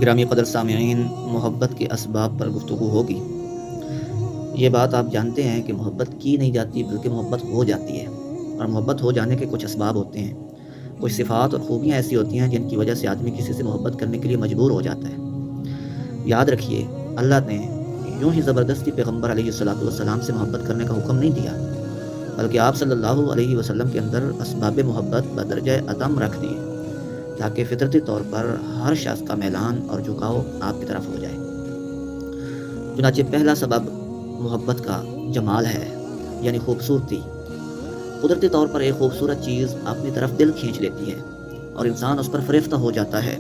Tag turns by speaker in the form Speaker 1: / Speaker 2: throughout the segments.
Speaker 1: گرامی قدر سامعین، محبت کے اسباب پر گفتگو ہوگی۔ یہ بات آپ جانتے ہیں کہ محبت کی نہیں جاتی بلکہ محبت ہو جاتی ہے، اور محبت ہو جانے کے کچھ اسباب ہوتے ہیں، کچھ صفات اور خوبیاں ایسی ہوتی ہیں جن کی وجہ سے آدمی کسی سے محبت کرنے کے لیے مجبور ہو جاتا ہے۔ یاد رکھیے، اللہ نے یوں ہی زبردستی پیغمبر علیہ الصلوۃ والسلام سے محبت کرنے کا حکم نہیں دیا، بلکہ آپ صلی اللہ علیہ وسلم کے اندر اسباب محبت بدرجہ عدم رکھ دیے، تاکہ فطرتی طور پر ہر شخص کا میلان اور جھکاؤ آپ کی طرف ہو جائے۔ چنانچہ پہلا سبب محبت کا جمال ہے، یعنی خوبصورتی۔ قدرتی طور پر ایک خوبصورت چیز اپنی طرف دل کھینچ لیتی ہے اور انسان اس پر فریفتہ ہو جاتا ہے۔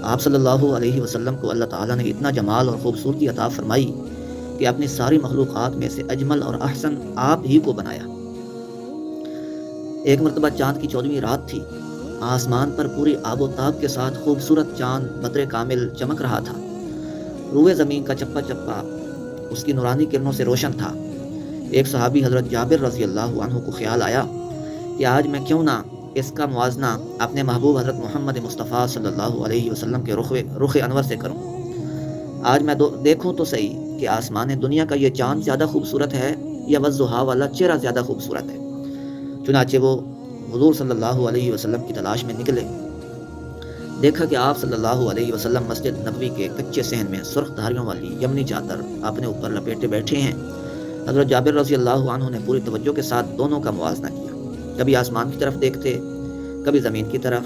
Speaker 1: آپ صلی اللہ علیہ وسلم کو اللہ تعالیٰ نے اتنا جمال اور خوبصورتی عطا فرمائی کہ اپنی ساری مخلوقات میں سے اجمل اور احسن آپ ہی کو بنایا۔ ایک مرتبہ چاند کی 14ویں رات تھی، آسمان پر پوری آب و تاب کے ساتھ خوبصورت چاند بدر کامل چمک رہا تھا۔ روئے زمین کا چپا چپا اس کی نورانی کرنوں سے روشن تھا۔ ایک صحابی حضرت جابر رضی اللہ عنہ کو خیال آیا کہ آج میں کیوں نہ اس کا موازنہ اپنے محبوب حضرت محمد مصطفیٰ صلی اللہ علیہ وسلم کے رخ انور سے کروں۔ آج میں دیکھوں تو صحیح کہ آسمان دنیا کا یہ چاند زیادہ خوبصورت ہے یا والضحیٰ والا چہرہ زیادہ خوبصورت ہے۔ چنانچہ وہ حضور صلی اللہ علیہ وسلم کی تلاش میں نکلے۔ دیکھا کہ آپ صلی اللہ علیہ وسلم مسجد نبوی کے کچے صحن میں سرخ دھاریوں والی یمنی چادر اپنے اوپر لپیٹے بیٹھے ہیں۔ حضرت جابر رضی اللہ عنہ نے پوری توجہ کے ساتھ دونوں کا موازنہ کیا، کبھی آسمان کی طرف دیکھتے، کبھی زمین کی طرف۔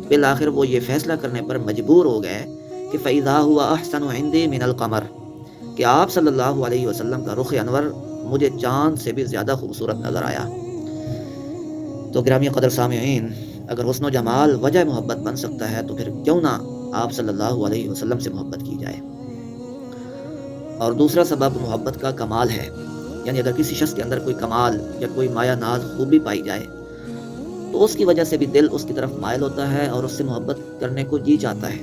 Speaker 1: بالآخر وہ یہ فیصلہ کرنے پر مجبور ہو گئے کہ فَإِذَا هُوَ أَحْسَنُ عِنْدِي مِنَ الْقَمَرِ، کہ آپ صلی اللہ علیہ وسلم کا رخ انور مجھے چاند سے بھی زیادہ خوبصورت نظر آیا۔ تو گرامی قدر سامعین، اگر حسن و جمال وجہ محبت بن سکتا ہے تو پھر کیوں نہ آپ صلی اللہ علیہ وسلم سے محبت کی جائے۔ اور دوسرا سبب محبت کا کمال ہے، یعنی اگر کسی شخص کے اندر کوئی کمال یا کوئی مایہ ناز خوبی پائی جائے تو اس کی وجہ سے بھی دل اس کی طرف مائل ہوتا ہے اور اس سے محبت کرنے کو جی چاہتا ہے۔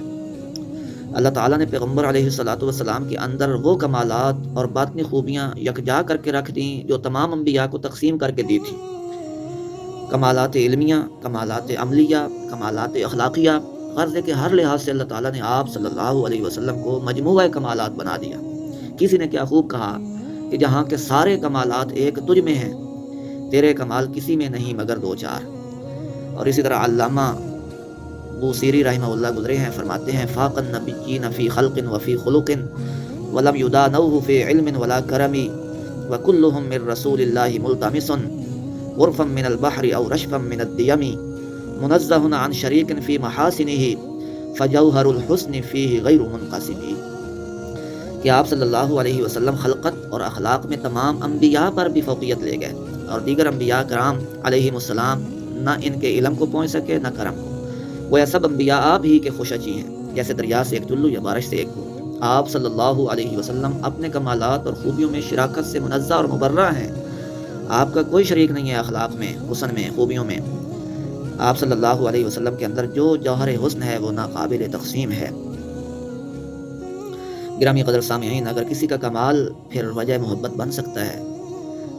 Speaker 1: اللہ تعالیٰ نے پیغمبر علیہ الصلوۃ والسلام کے اندر وہ کمالات اور باطنی خوبیاں یکجا کر کے رکھ دیں جو تمام انبیاء کو تقسیم کر کے دی تھی۔ کمالات علمیہ، کمالات عملیہ، کمالات اخلاقیہ، غرض ہے کہ ہر لحاظ سے اللہ تعالیٰ نے آپ صلی اللہ علیہ وسلم کو مجموعہ کمالات بنا دیا۔ کسی نے کیا خوب کہا کہ جہاں کے سارے کمالات ایک تجھ میں ہیں، تیرے کمال کسی میں نہیں مگر دو چار۔ اور اسی طرح علامہ بوصیری رحمہ اللہ گزرے ہیں، فرماتے ہیں فاق النبیین فی خلق وفی خلق ولم یدانوہ فی علم ولا کرم وکلہم من رسول اللہ ملتمس غرفا من البحر او رشفا من الدیم منزہ عن شریک فی محاسنہ فجوہر الحسن فیہ غیر منقسم، کہ آپ صلی اللہ علیہ وسلم خلقت اور اخلاق میں تمام انبیاء پر بھی فوقیت لے گئے، اور دیگر انبیاء کرام علیہم السلام نہ ان کے علم کو پہنچ سکے نہ کرم کو۔ وہ سب انبیاء آپ ہی کے خوشچی ہیں، جیسے دریا سے ایک چلو یا بارش سے ایک بوند۔ آپ صلی اللہ علیہ وسلم اپنے کمالات اور خوبیوں میں شراکت سے منزہ اور مبرہ ہیں۔ آپ کا کوئی شریک نہیں ہے اخلاق میں، حسن میں، خوبیوں میں۔ آپ صلی اللہ علیہ وسلم کے اندر جو جوہر حسن ہے وہ ناقابل تقسیم ہے۔ گرامی قدر سامعین، اگر کسی کا کمال پھر وجہ محبت بن سکتا ہے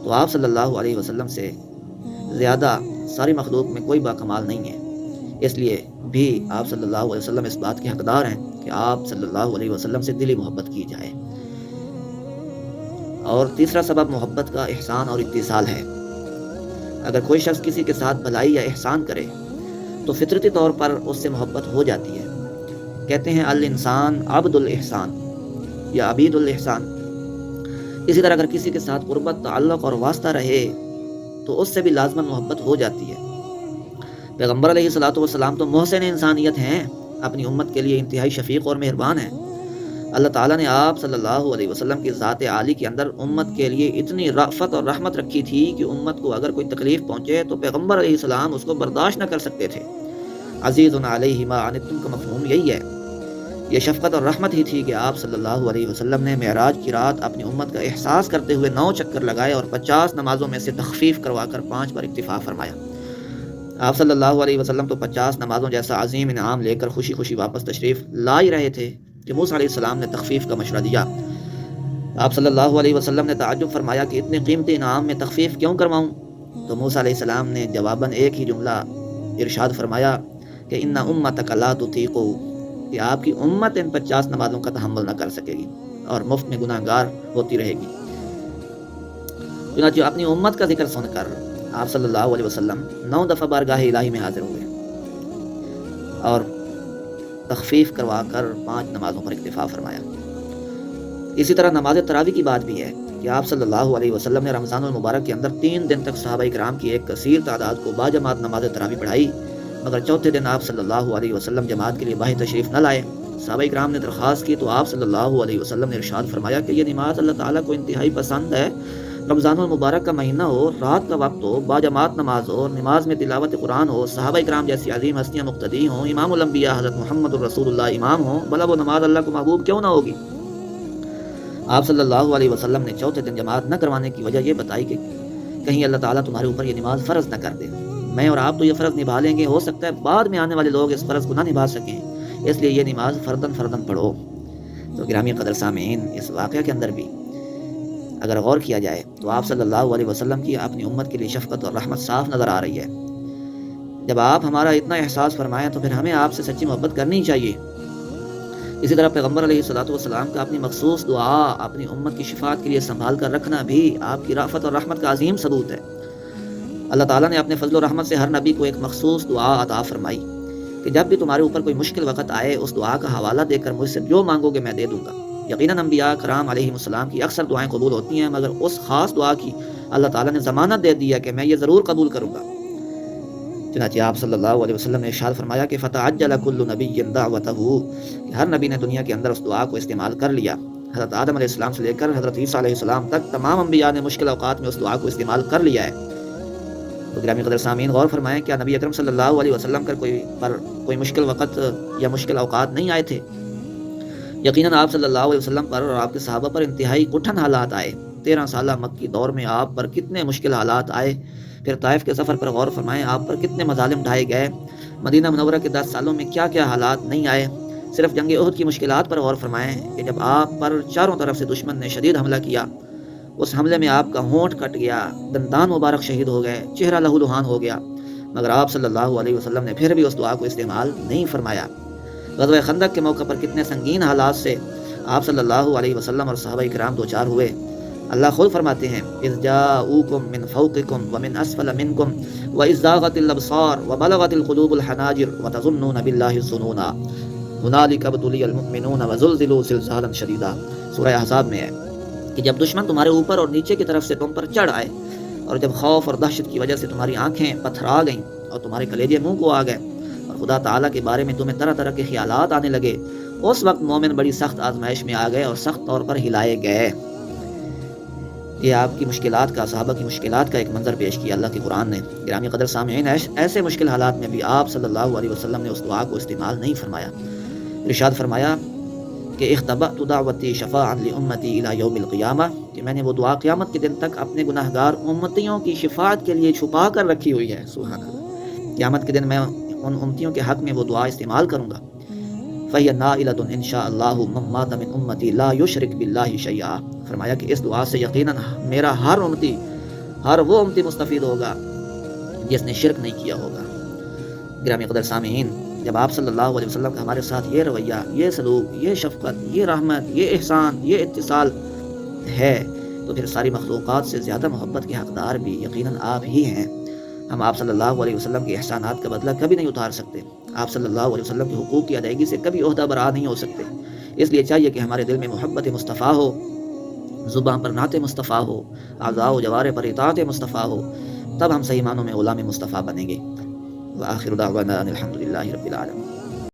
Speaker 1: تو آپ صلی اللہ علیہ وسلم سے زیادہ ساری مخلوق میں کوئی باکمال نہیں ہے۔ اس لیے بھی آپ صلی اللہ علیہ وسلم اس بات کے حقدار ہیں کہ آپ صلی اللہ علیہ وسلم سے دلی محبت کی جائے۔ اور تیسرا سبب محبت کا احسان اور اتصال ہے۔ اگر کوئی شخص کسی کے ساتھ بھلائی یا احسان کرے تو فطرتی طور پر اس سے محبت ہو جاتی ہے۔ کہتے ہیں الانسان عبد الاحسان یا عبید الاحسان۔ اسی طرح اگر کسی کے ساتھ قربت، تعلق اور واسطہ رہے تو اس سے بھی لازماً محبت ہو جاتی ہے۔ پیغمبر علیہ الصلوۃ والسلام تو محسن انسانیت ہیں، اپنی امت کے لیے انتہائی شفیق اور مہربان ہیں۔ اللہ تعالیٰ نے آپ صلی اللہ علیہ وسلم کی ذات عالی کے اندر امت کے لیے اتنی رأفت اور رحمت رکھی تھی کہ امت کو اگر کوئی تکلیف پہنچے تو پیغمبر علیہ السلام اس کو برداشت نہ کر سکتے تھے۔ عزیز علیہ ما عنتم کا مفہوم یہی ہے۔ یہ شفقت اور رحمت ہی تھی کہ آپ صلی اللہ علیہ وسلم نے معراج کی رات اپنی امت کا احساس کرتے ہوئے 9 چکر لگائے اور 50 نمازوں میں سے تخفیف کروا کر 5 پر اکتفا فرمایا۔ آپ صلی اللہ علیہ وسلم تو 50 نمازوں جیسا عظیم انعام لے کر خوشی خوشی واپس تشریف لا ہی رہے تھے کہ موسیٰ علیہ السلام نے تخفیف کا مشورہ دیا۔ آپ صلی اللہ علیہ وسلم نے تعجب فرمایا کہ اتنے قیمتی انعام میں تخفیف کیوں کرواؤں؟ تو موسیٰ علیہ السلام نے جواباً ایک ہی جملہ ارشاد فرمایا کہ ان امتک لا تطیق کہ آپ کی امت ان 50 نمازوں کا تحمل نہ کر سکے گی اور مفت میں گناہ گار ہوتی رہے گی۔ چنانچہ اپنی امت کا ذکر سن کر آپ صلی اللہ علیہ وسلم 9 دفعہ بارگاہ الہی میں حاضر ہوئے اور تخفیف کروا کر 5 نمازوں پر اکتفا فرمایا۔ اسی طرح نماز تراویح کی بات بھی ہے کہ آپ صلی اللہ علیہ وسلم نے رمضان المبارک کے اندر 3 دن تک صحابہ کرام کی ایک کثیر تعداد کو باجماعت نماز تراویح پڑھائی، مگر چوتھے دن آپ صلی اللہ علیہ وسلم جماعت کے لیے باہر تشریف نہ لائے۔ صحابہ کرام نے درخواست کی تو آپ صلی اللہ علیہ وسلم نے ارشاد فرمایا کہ یہ نماز اللہ تعالیٰ کو انتہائی پسند ہے۔ رمضان المبارک کا مہینہ ہو، رات کا وقت ہو، باجماعت نماز ہو، نماز میں تلاوت قرآن ہو، صحابہ کرام جیسی عظیم ہستیاں مقتدی ہوں، امام الانبیاء حضرت محمد الرسول اللہ امام ہوں، بھلا وہ نماز اللہ کو محبوب کیوں نہ ہوگی؟ آپ صلی اللہ علیہ وسلم نے چوتھے دن جماعت نہ کروانے کی وجہ یہ بتائی کہ کہیں اللہ تعالیٰ تمہارے اوپر یہ نماز فرض نہ کر دے۔ میں اور آپ تو یہ فرض نبھا لیں گے، ہو سکتا ہے بعد میں آنے والے لوگ اس فرض کو نہ نبھا سکیں، اس لیے یہ نماز فرداً پڑھو۔ تو گرامی قدر سامعین، اس واقعہ کے اندر بھی اگر غور کیا جائے تو آپ صلی اللہ علیہ وسلم کی اپنی امت کے لیے شفقت اور رحمت صاف نظر آ رہی ہے۔ جب آپ ہمارا اتنا احساس فرمائیں تو پھر ہمیں آپ سے سچی محبت کرنی چاہیے۔ اسی طرح پیغمبر علیہ الصلوۃ والسلام کا اپنی مخصوص دعا اپنی امت کی شفاعت کے لیے سنبھال کر رکھنا بھی آپ کی رافت اور رحمت کا عظیم ثبوت ہے۔ اللہ تعالیٰ نے اپنے فضل و رحمت سے ہر نبی کو ایک مخصوص دعا عطا فرمائی کہ جب بھی تمہارے اوپر کوئی مشکل وقت آئے اس دعا کا حوالہ دے کر مجھ سے جو مانگو گے میں دے دوں گا۔ یقیناً انبیاء کرام علیہ السلام کی اکثر دعائیں قبول ہوتی ہیں، مگر اس خاص دعا کی اللہ تعالیٰ نے ضمانت دے دی ہے کہ میں یہ ضرور قبول کروں گا۔ چنانچہ آپ صلی اللہ علیہ وسلم نے ارشاد فرمایا کہ فتعجل کل نبی دعوتہ، کہ ہر نبی نے دنیا کے اندر اس دعا کو استعمال کر لیا۔ حضرت آدم علیہ السلام سے لے کر حضرت عیسیٰ علیہ السلام تک تمام انبیاء نے مشکل اوقات میں اس دعا کو استعمال کر لیا ہے۔ تو گرامی قدر سامعین، غور فرمائیں، کیا نبی اکرم صلی اللہ علیہ وسلم پر کوئی مشکل وقت یا مشکل اوقات نہیں آئے تھے؟ یقیناً آپ صلی اللہ علیہ وسلم پر اور آپ کے صحابہ پر انتہائی کٹھن حالات آئے۔ 13 سالہ مکی دور میں آپ پر کتنے مشکل حالات آئے۔ پھر طائف کے سفر پر غور فرمائیں، آپ پر کتنے مظالم ڈھائے گئے۔ مدینہ منورہ کے 10 سالوں میں کیا کیا حالات نہیں آئے۔ صرف جنگ احد کی مشکلات پر غور فرمائیں کہ جب آپ پر چاروں طرف سے دشمن نے شدید حملہ کیا، اس حملے میں آپ کا ہونٹ کٹ گیا، دندان مبارک شہید ہو گئے، چہرہ لہو لہان ہو گیا، مگر آپ صلی اللہ علیہ وسلم نے پھر بھی اس دعا کو استعمال نہیں فرمایا۔ غزوہ خندق کے موقع پر کتنے سنگین حالات سے آپ صلی اللہ علیہ وسلم اور صحابہ کرام دوچار ہوئے۔ اللہ خود فرماتے ہیں اذ جاءوکم من فوقکم ومن اسفل منکم واذ زاغت الابصار وبلغت القلوب الحناجر وتظنون باللہ الظنونا هنالک ابتلی المؤمنون وزلزلوا زلزالا شدیدا۔ سورہ احزاب میں ہے کہ جب دشمن تمہارے اوپر اور نیچے کی طرف سے تم پر چڑھ آئے اور جب خوف اور دہشت کی وجہ سے تمہاری آنکھیں پتھرا گئیں اور تمہارے کلیجے منہ کو آ گئے اور خدا تعالیٰ کے بارے میں تمہیں طرح طرح کے خیالات آنے لگے، اس وقت مومن بڑی سخت آزمائش میں آ گئے اور سخت طور پر ہلائے گئے۔ یہ آپ کی مشکلات کا، صحابہ کی مشکلات کا ایک منظر پیش کیا اللہ کے قرآن نے۔ گرامی قدر سامعین، ایسے مشکل حالات میں بھی آپ صلی اللہ علیہ وسلم نے اس دعا کو استعمال نہیں فرمایا۔ ارشاد فرمایا کہ اختبأت دعوتی شفاعا لامتی الی یوم القیامہ، کہ میں نے وہ دعا قیامت کے دن تک اپنے گناہگار امتیوں کی شفاعت کے لیے چھپا کر رکھی ہوئی ہے۔ سبحان اللہ، قیامت کے دن میں ان امتیوں کے حق میں وہ دعا استعمال کروں گا۔ فَهِيَ نَائِلَةٌ إِن شَاءَ اللَّهُ مَن مَاتَ مِنْ أُمَّتِي لَا يُشْرِكْ بِاللَّهِ شَيْئًا۔ فرمایا کہ اس دعا سے یقیناً میرا ہر وہ امتی مستفید ہوگا جس نے شرک نہیں کیا ہوگا۔ گرامی قدر سامعین، جب آپ صلی اللہ علیہ وسلم کا ہمارے ساتھ یہ رویہ، یہ سلوک، یہ شفقت، یہ رحمت، یہ احسان، یہ اتصال ہے تو پھر ساری مخلوقات سے زیادہ محبت کے حقدار بھی یقیناً آپ ہی ہیں۔ ہم آپ صلی اللہ علیہ وسلم کے احسانات کا بدلہ کبھی نہیں اتار سکتے، آپ صلی اللہ علیہ وسلم کے حقوق کی ادائیگی سے کبھی عہدہ برآ نہیں ہو سکتے۔ اس لیے چاہیے کہ ہمارے دل میں محبت مصطفیٰ ہو، زبان پر نعت مصطفیٰ ہو، اعضاء و جوارح پر اطاعت مصطفیٰ ہو، تب ہم صحیح معنوں میں غلام مصطفیٰ بنیں گے۔ وآخر دعوانا ان الحمد للہ رب العالمین۔